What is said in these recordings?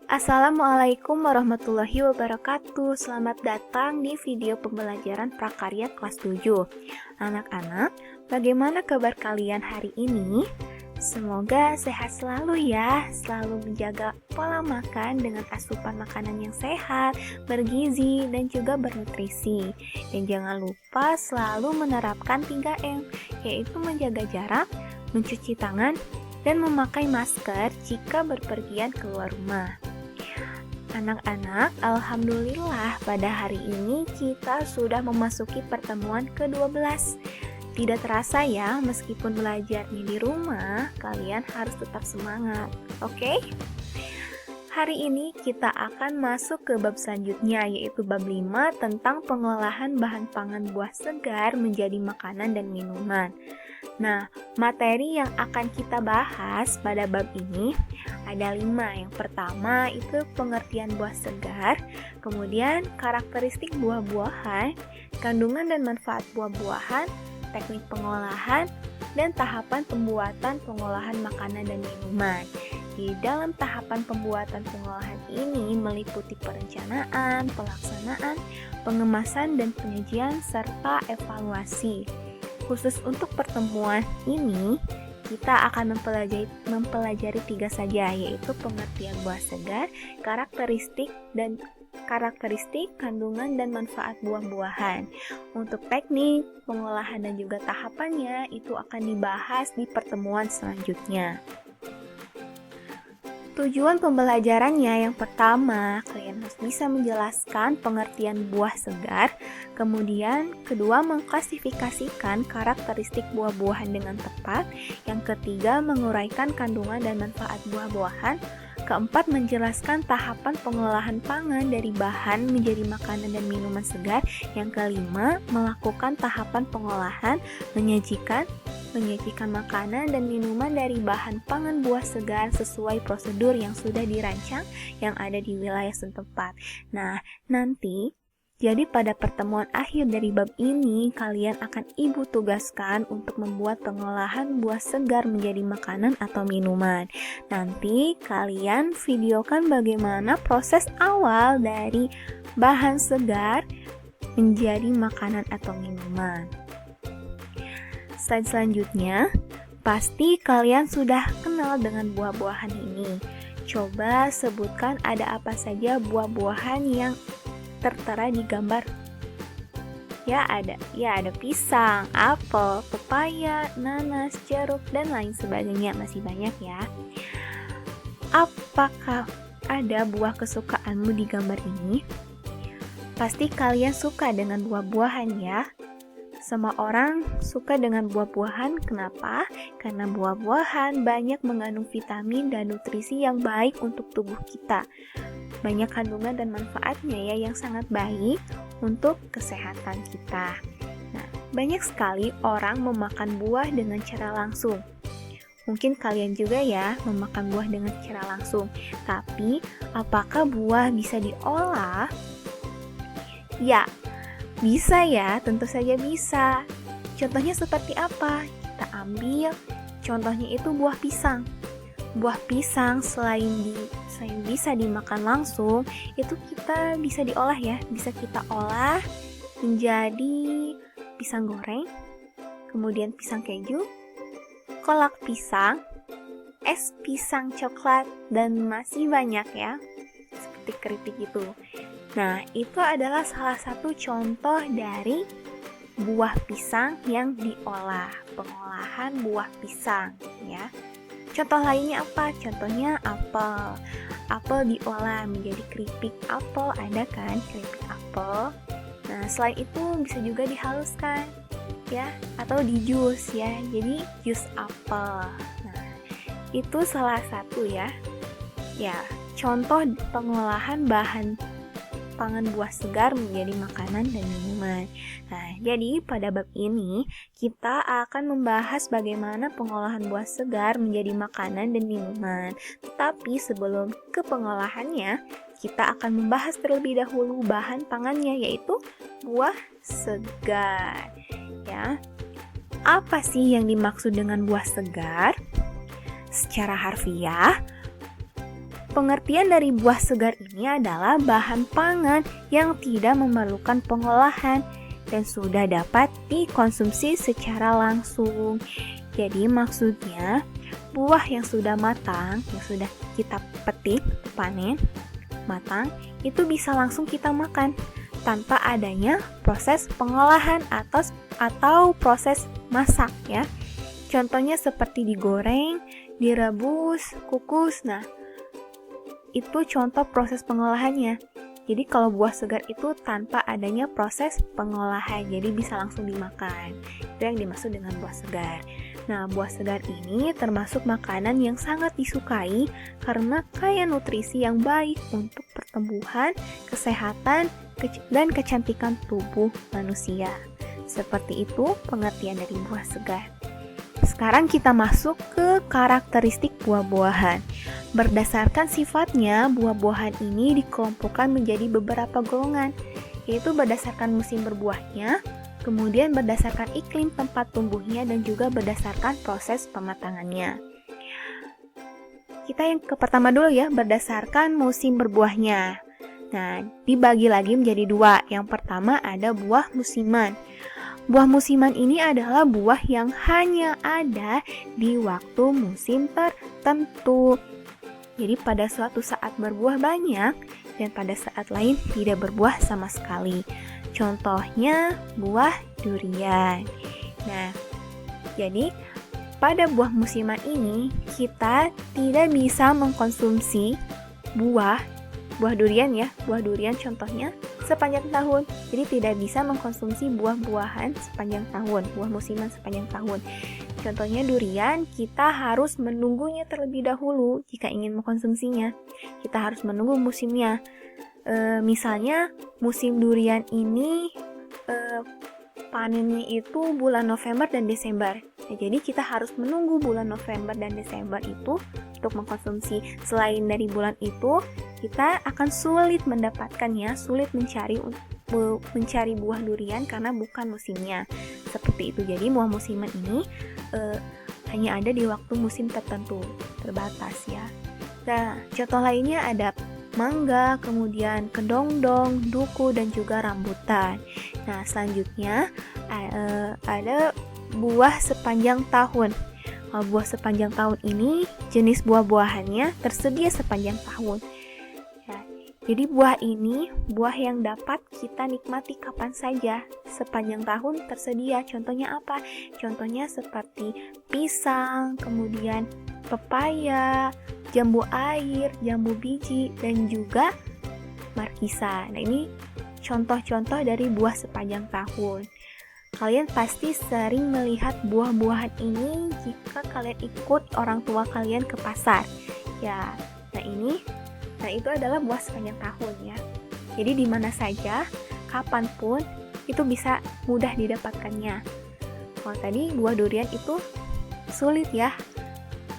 Assalamualaikum warahmatullahi wabarakatuh. Selamat datang di video pembelajaran prakarya kelas 7. Anak-anak, bagaimana kabar kalian hari ini? Semoga sehat selalu ya, selalu menjaga pola makan dengan asupan makanan yang sehat, bergizi, dan juga bernutrisi. Dan jangan lupa selalu menerapkan 3M, yaitu menjaga jarak, mencuci tangan, dan memakai masker jika berpergian keluar rumah. Anak-anak, alhamdulillah pada hari ini kita sudah memasuki pertemuan ke-12. Tidak terasa ya, meskipun belajarnya di rumah, kalian harus tetap semangat, oke? Hari ini kita akan masuk ke bab selanjutnya, yaitu bab 5 tentang pengolahan bahan pangan buah segar menjadi makanan dan minuman. Nah, materi yang akan kita bahas pada bab ini ada 5. Yang pertama itu pengertian buah segar, kemudian karakteristik buah-buahan, kandungan dan manfaat buah-buahan, teknik pengolahan, dan tahapan pembuatan pengolahan makanan dan minuman. Di dalam tahapan pembuatan pengolahan ini meliputi perencanaan, pelaksanaan, pengemasan, dan penyajian, serta evaluasi. Khusus untuk pertemuan ini, kita akan mempelajari 3 saja, yaitu pengertian buah segar, karakteristik, kandungan dan manfaat buah-buahan. Untuk teknik, pengolahan dan juga tahapannya itu akan dibahas di pertemuan selanjutnya. Tujuan pembelajarannya yang pertama, kalian harus bisa menjelaskan pengertian buah segar. Kemudian, kedua, mengklasifikasikan karakteristik buah-buahan dengan tepat. Yang ketiga, menguraikan kandungan dan manfaat buah-buahan. Keempat, menjelaskan tahapan pengolahan pangan dari bahan menjadi makanan dan minuman segar. Yang kelima, melakukan tahapan pengolahan, menyajikan makanan dan minuman dari bahan pangan buah segar sesuai prosedur yang sudah dirancang yang ada di wilayah setempat. Nah, nanti jadi pada pertemuan akhir dari bab ini, kalian akan ibu tugaskan untuk membuat pengolahan buah segar menjadi makanan atau minuman. Nanti kalian videokan bagaimana proses awal dari bahan segar menjadi makanan atau minuman. Slide selanjutnya, pasti kalian sudah kenal dengan buah-buahan ini. Coba sebutkan ada apa saja buah-buahan yang tertera di gambar. Ya ada pisang, apel, pepaya, nanas, jeruk, dan lain sebagainya. Masih banyak ya. Apakah ada buah kesukaanmu di gambar ini? Pasti kalian suka dengan buah-buahan ya. Semua orang suka dengan buah-buahan. Kenapa? Karena buah-buahan banyak mengandung vitamin dan nutrisi yang baik untuk tubuh kita. Banyak kandungan dan manfaatnya ya yang sangat baik untuk kesehatan kita. Nah, banyak sekali orang memakan buah dengan cara langsung. Mungkin kalian juga ya memakan buah dengan cara langsung. Tapi, apakah buah bisa diolah? Ya, bisa ya, tentu saja bisa. Contohnya seperti apa? Kita ambil contohnya itu buah pisang. Buah pisang selain bisa dimakan langsung, itu kita bisa diolah ya. Bisa kita olah menjadi pisang goreng, kemudian pisang keju, kolak pisang, es pisang coklat, dan masih banyak ya. Seperti keripik itu. Nah, itu adalah salah satu contoh dari buah pisang yang diolah, pengolahan buah pisang ya. Contoh lainnya apa? Contohnya apel. Apel diolah menjadi keripik apel, ada kan keripik apel. Nah, selain itu bisa juga dihaluskan ya, atau di jus ya. Jadi jus apel. Nah, itu salah satu ya. Ya, contoh pengolahan bahan pangan buah segar menjadi makanan dan minuman. Nah, jadi pada bab ini kita akan membahas bagaimana pengolahan buah segar menjadi makanan dan minuman. Tetapi sebelum ke pengolahannya, kita akan membahas terlebih dahulu bahan pangannya, yaitu buah segar. Ya. Apa sih yang dimaksud dengan buah segar? Secara harfiah, Pengertian dari buah segar ini adalah bahan pangan yang tidak memerlukan pengolahan dan sudah dapat dikonsumsi secara langsung. Jadi maksudnya buah yang sudah matang, yang sudah kita petik, panen, matang, itu bisa langsung kita makan tanpa adanya proses pengolahan atau proses masak ya. Contohnya seperti digoreng, direbus, kukus. Nah, itu contoh proses pengolahannya. Jadi kalau buah segar itu tanpa adanya proses pengolahan, jadi bisa langsung dimakan. Itu yang dimaksud dengan buah segar. Nah, buah segar ini termasuk makanan yang sangat disukai karena kaya nutrisi yang baik untuk pertumbuhan, kesehatan, dan kecantikan tubuh manusia. Seperti itu pengertian dari buah segar. Sekarang kita masuk ke karakteristik buah-buahan. Berdasarkan sifatnya, buah-buahan ini dikelompokkan menjadi beberapa golongan, yaitu berdasarkan musim berbuahnya, kemudian berdasarkan iklim tempat tumbuhnya, dan juga berdasarkan proses pematangannya. Kita yang ke pertama dulu ya, berdasarkan musim berbuahnya. Nah, dibagi lagi menjadi dua. Yang pertama ada buah musiman. Buah musiman ini adalah buah yang hanya ada di waktu musim tertentu. Jadi pada suatu saat berbuah banyak dan pada saat lain tidak berbuah sama sekali. Contohnya buah durian. Nah, jadi pada buah musiman ini kita tidak bisa mengkonsumsi buah durian ya, buah durian contohnya sepanjang tahun. Jadi tidak bisa mengkonsumsi buah-buahan sepanjang tahun, buah musiman sepanjang tahun. Contohnya durian, kita harus menunggunya terlebih dahulu jika ingin mengkonsumsinya. Kita harus menunggu musimnya. Misalnya musim durian ini panennya itu bulan November dan Desember. Nah, jadi kita harus menunggu bulan November dan Desember itu untuk mengkonsumsi. Selain dari bulan itu, kita akan sulit mendapatkannya, sulit mencari buah durian karena bukan musimnya. Seperti itu. Jadi buah musiman ini hanya ada di waktu musim tertentu, terbatas ya. Nah, contoh lainnya ada mangga, kemudian kedongdong, duku, dan juga rambutan. Nah, selanjutnya ada buah sepanjang tahun. Buah sepanjang tahun ini jenis buah-buahannya tersedia sepanjang tahun. Ya, jadi buah ini buah yang dapat kita nikmati kapan saja sepanjang tahun tersedia. Contohnya apa? Contohnya seperti pisang, kemudian pepaya, jambu air, jambu biji, dan juga markisa. Nah, ini contoh-contoh dari buah sepanjang tahun. Kalian pasti sering melihat buah-buahan ini jika kalian ikut orang tua kalian ke pasar. Ya, nah itu adalah buah sepanjang tahun ya. Jadi di mana saja, kapanpun itu bisa mudah didapatkannya. Kalau tadi buah durian itu sulit ya.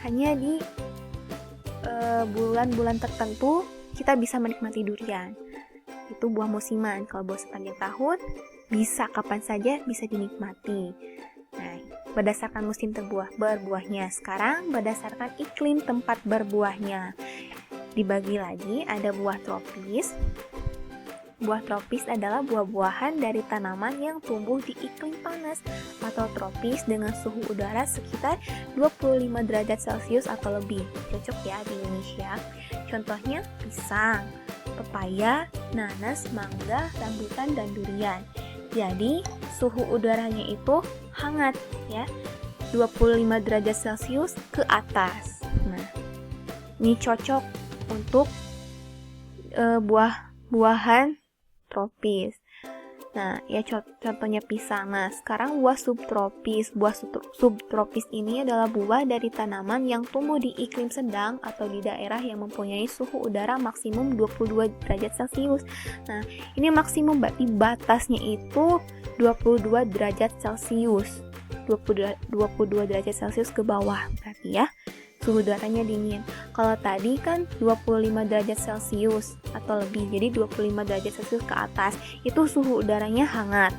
Hanya di bulan-bulan tertentu kita bisa menikmati durian. Itu buah musiman. Kalau buah sepanjang tahun bisa kapan saja bisa dinikmati. Nah, berdasarkan musim berbuahnya. Sekarang berdasarkan iklim tempat berbuahnya. Dibagi lagi ada buah tropis. Buah tropis adalah buah-buahan dari tanaman yang tumbuh di iklim panas atau tropis dengan suhu udara sekitar 25 derajat Celcius atau lebih. Cocok ya di Indonesia. Contohnya pisang, pepaya, nanas, mangga, rambutan, dan durian. Jadi suhu udaranya itu hangat ya, 25 derajat Celcius ke atas. Nah, ini cocok untuk buah-buahan tropis. Nah, ya contohnya pisang. Nah, sekarang buah subtropis. Buah subtropis ini adalah buah dari tanaman yang tumbuh di iklim sedang atau di daerah yang mempunyai suhu udara maksimum 22 derajat Celcius. Nah, ini maksimum berarti batasnya itu 22 derajat Celcius. 22 derajat Celcius ke bawah berarti ya. Suhu udaranya dingin. Kalau tadi kan 25 derajat Celcius atau lebih, jadi 25 derajat Celcius ke atas, itu suhu udaranya hangat.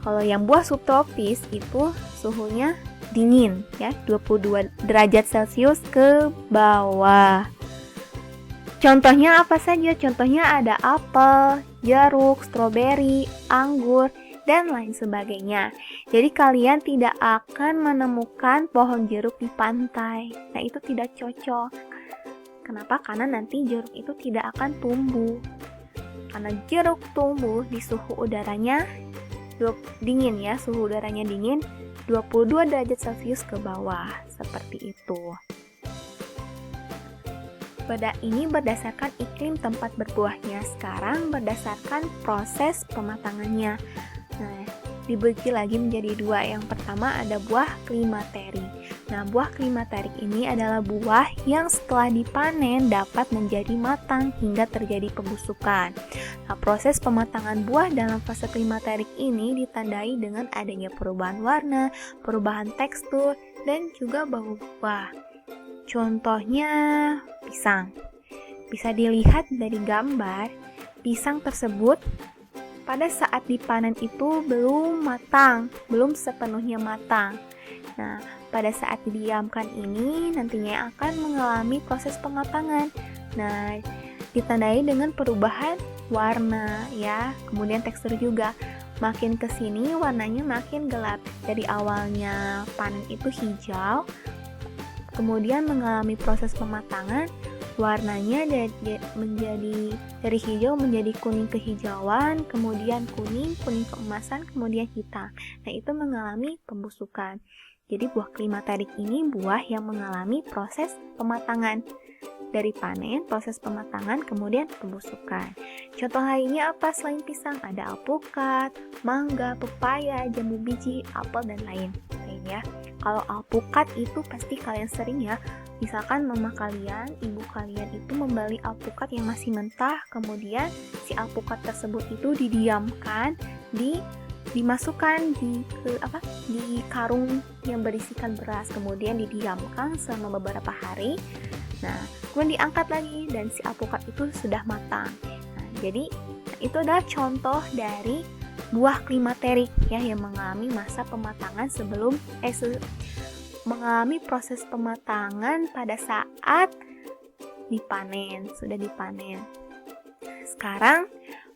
Kalau yang buah subtropis itu suhunya dingin ya, 22 derajat Celcius ke bawah. Contohnya apa saja? Contohnya ada apel, jeruk, stroberi, anggur, dan lain sebagainya. Jadi kalian tidak akan menemukan pohon jeruk di pantai. Nah, itu tidak cocok. Kenapa? Karena nanti jeruk itu tidak akan tumbuh. Karena jeruk tumbuh di suhu udaranya dingin ya, suhu udaranya dingin 22 derajat Celcius ke bawah, seperti itu. Ini berdasarkan iklim tempat berbuahnya. Sekarang berdasarkan proses pematangannya. Nah, dibagi lagi menjadi dua. Yang pertama ada buah klimateri. Nah, buah klimaterik ini adalah buah yang setelah dipanen dapat menjadi matang hingga terjadi pembusukan. Nah, proses pematangan buah dalam fase klimaterik ini ditandai dengan adanya perubahan warna, perubahan tekstur, dan juga bau buah. Contohnya pisang. Bisa dilihat dari gambar, pisang tersebut pada saat dipanen itu belum matang, belum sepenuhnya matang. Nah, pada saat didiamkan ini nantinya akan mengalami proses pematangan. Nah, ditandai dengan perubahan warna ya, kemudian tekstur juga. Makin kesini warnanya makin gelap. Dari awalnya panen itu hijau, kemudian mengalami proses pematangan, warnanya menjadi dari hijau menjadi kuning kehijauan, kemudian kuning keemasan, kemudian hitam. Nah, itu mengalami pembusukan. Jadi buah klimaterik ini buah yang mengalami proses pematangan. Dari panen, proses pematangan, kemudian pembusukan. Contoh lainnya apa selain pisang? Ada alpukat, mangga, pepaya, jambu biji, apel, dan lainnya. Kalau alpukat itu pasti kalian sering ya. Misalkan mama kalian, ibu kalian itu membeli alpukat yang masih mentah, kemudian si alpukat tersebut itu didiamkan, dimasukkan di karung yang berisikan beras, kemudian didiamkan selama beberapa hari. Nah, kemudian diangkat lagi dan si alpukat itu sudah matang. Nah, jadi itu adalah contoh dari buah klimaterik ya yang mengalami masa pematangan mengalami proses pematangan pada saat dipanen, sudah dipanen. Sekarang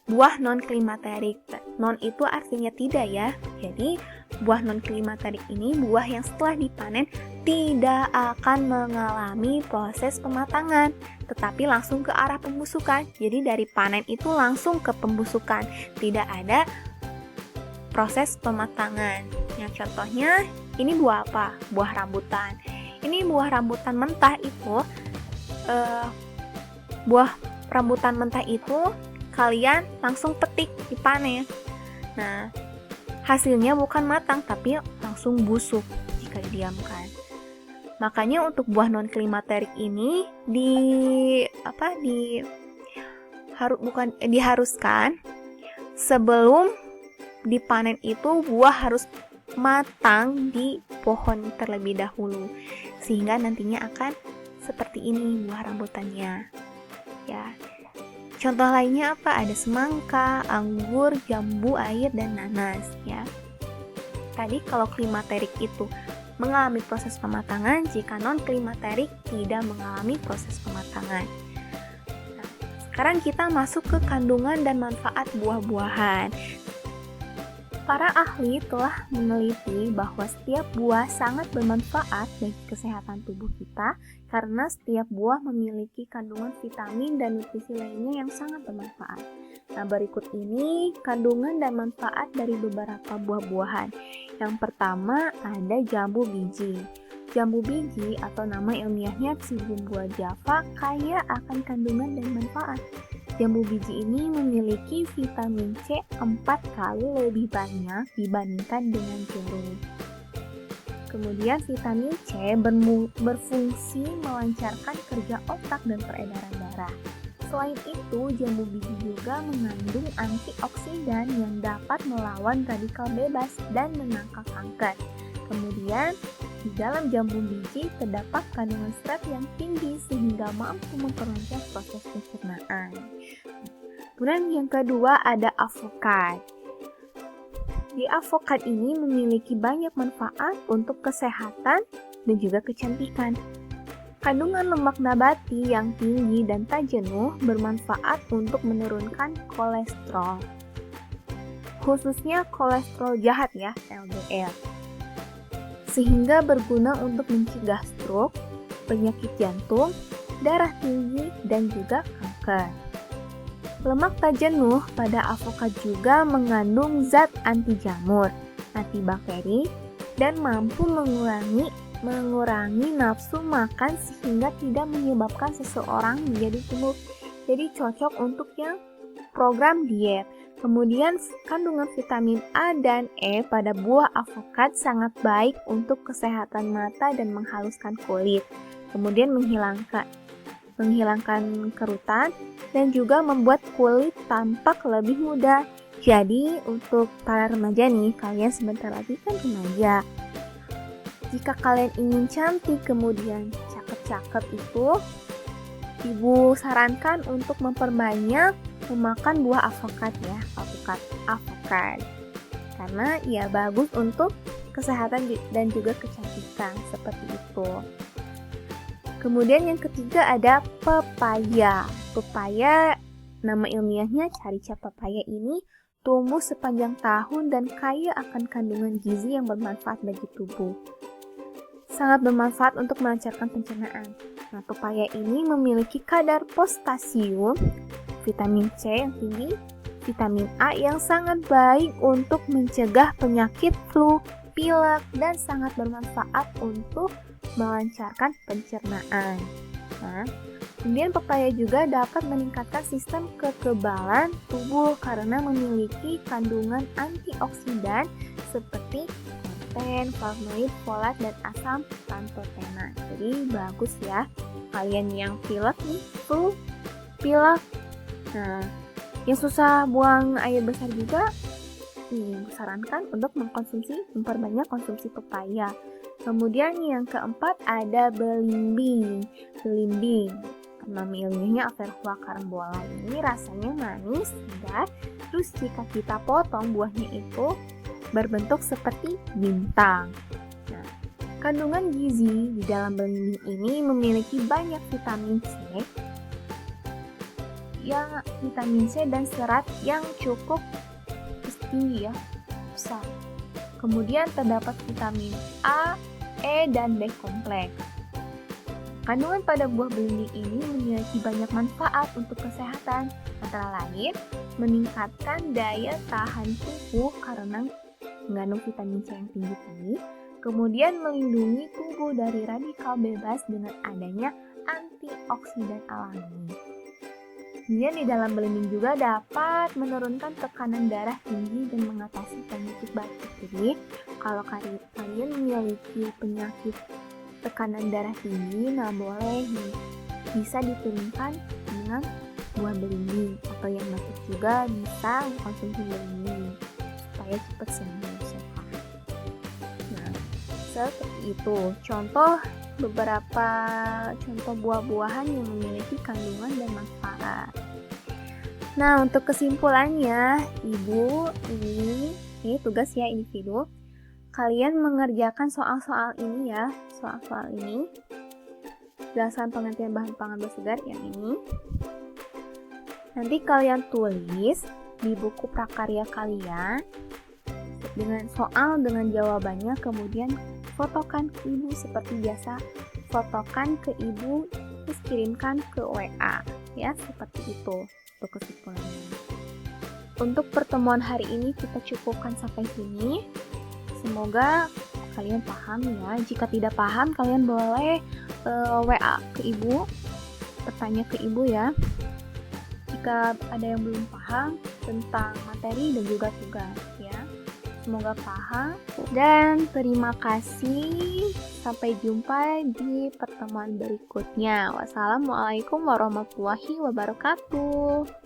buah non klimaterik. Non itu artinya tidak ya. Jadi buah non klimaterik ini buah yang setelah dipanen tidak akan mengalami proses pematangan, tetapi langsung ke arah pembusukan. Jadi dari panen itu langsung ke pembusukan, tidak ada proses pematangan. Yang contohnya ini buah apa? Buah rambutan. Ini buah rambutan mentah itu, buah rambutan mentah itu kalian langsung petik, dipanen. Nah, hasilnya bukan matang tapi langsung busuk jika didiamkan. Makanya untuk buah non klimaterik ini diharuskan sebelum dipanen itu buah harus matang di pohon terlebih dahulu, sehingga nantinya akan seperti ini buah rambutannya ya. Contoh lainnya apa? Ada semangka, anggur, jambu air, dan nanas ya. Tadi kalau klimaterik itu mengalami proses pematangan, jika non klimaterik tidak mengalami proses pematangan. Nah, sekarang kita masuk ke kandungan dan manfaat buah-buahan. Para ahli telah meneliti bahwa setiap buah sangat bermanfaat bagi kesehatan tubuh kita karena setiap buah memiliki kandungan vitamin dan nutrisi lainnya yang sangat bermanfaat. Nah, berikut ini kandungan dan manfaat dari beberapa buah-buahan. Yang pertama ada jambu biji. Jambu biji atau nama ilmiahnya Psyllium buah java kaya akan kandungan dan manfaat. Jambu biji ini memiliki vitamin C 4 kali lebih banyak dibandingkan dengan jeruk. Kemudian vitamin C berfungsi melancarkan kerja otak dan peredaran darah. Selain itu, jambu biji juga mengandung antioksidan yang dapat melawan radikal bebas dan menangkal kanker. Kemudian, di dalam jambu biji terdapat kandungan serat yang tinggi sehingga mampu memperlancar proses pencernaan. Kemudian yang kedua ada avokat. Di avokat ini memiliki banyak manfaat untuk kesehatan dan juga kecantikan. Kandungan lemak nabati yang tinggi dan tak jenuh bermanfaat untuk menurunkan kolesterol, khususnya kolesterol jahat ya, LDL, sehingga berguna untuk mencegah stroke, penyakit jantung, darah tinggi, dan juga kanker. Lemak tak jenuh pada avokat juga mengandung zat anti jamur, antibakteri, dan mampu mengurangi nafsu makan sehingga tidak menyebabkan seseorang menjadi gemuk. Jadi cocok untuk yang program diet. Kemudian kandungan vitamin A dan E pada buah avokat sangat baik untuk kesehatan mata dan menghaluskan kulit. Kemudian menghilangkan kerutan dan juga membuat kulit tampak lebih muda. Jadi untuk para remaja nih, kalian sebentar lagi kan remaja. Jika kalian ingin cantik kemudian cakep-cakep itu, ibu sarankan untuk memperbanyak memakan buah avokat ya, avokat. Karena ia bagus untuk kesehatan dan juga kecantikan seperti itu. Kemudian yang ketiga ada pepaya. Pepaya, nama ilmiahnya Carica papaya ini tumbuh sepanjang tahun dan kaya akan kandungan gizi yang bermanfaat bagi tubuh. Sangat bermanfaat untuk melancarkan pencernaan. Nah, pepaya ini memiliki kadar potasium, vitamin C yang tinggi, vitamin A yang sangat baik untuk mencegah penyakit flu, pilek, dan sangat bermanfaat untuk melancarkan pencernaan. Nah, kemudian pepaya juga dapat meningkatkan sistem kekebalan tubuh karena memiliki kandungan antioksidan seperti flavonoid, folat, dan asam pantotena. Jadi bagus ya kalian yang pilek nih, flu, pilek. Nah, yang susah buang air besar juga disarankan untuk memperbanyak konsumsi pepaya. Kemudian yang keempat ada belimbing. Nama ilmiahnya Averrhoa carambola. Ini rasanya manis, segar. Terus jika kita potong buahnya itu berbentuk seperti bintang. Nah, kandungan gizi di dalam belimbing ini memiliki banyak vitamin C dan serat yang cukup tinggi ya, besar. Kemudian terdapat vitamin A, E, dan B kompleks. Kandungan pada buah belimbing ini memiliki banyak manfaat untuk kesehatan, antara lain meningkatkan daya tahan tubuh karena mengandung vitamin C yang tinggi, kemudian melindungi tubuh dari radikal bebas dengan adanya antioksidan alami. Kemudian di dalam belimbing juga dapat menurunkan tekanan darah tinggi dan mengatasi penyakit batuk. Jadi kalau kalian memiliki penyakit tekanan darah tinggi, nah boleh bisa diturunkan dengan buah belimbing, atau yang batuk juga bisa mengkonsumsi belimbing supaya cepat sembuh. Nah, seperti itu beberapa contoh buah-buahan yang memiliki kandungan dan manfaat. Nah, untuk kesimpulannya, ibu, ini tugas ya individu. Kalian mengerjakan soal-soal ini ya, soal-soal ini. Jelasan pengertian bahan pangan bersegar yang ini. Nanti kalian tulis di buku prakarya kalian dengan soal dengan jawabannya, kemudian fotokan ke ibu seperti biasa, fotokan ke ibu terus kirimkan ke WA ya, seperti itu untuk kesimpulannya. Untuk pertemuan hari ini kita cukupkan sampai sini. Semoga kalian paham ya. Jika tidak paham kalian boleh WA ke ibu, bertanya ke ibu ya. Jika ada yang belum paham tentang materi dan juga tugas ya. Semoga paham dan terima kasih. Sampai jumpa di pertemuan berikutnya. Wassalamualaikum warahmatullahi wabarakatuh.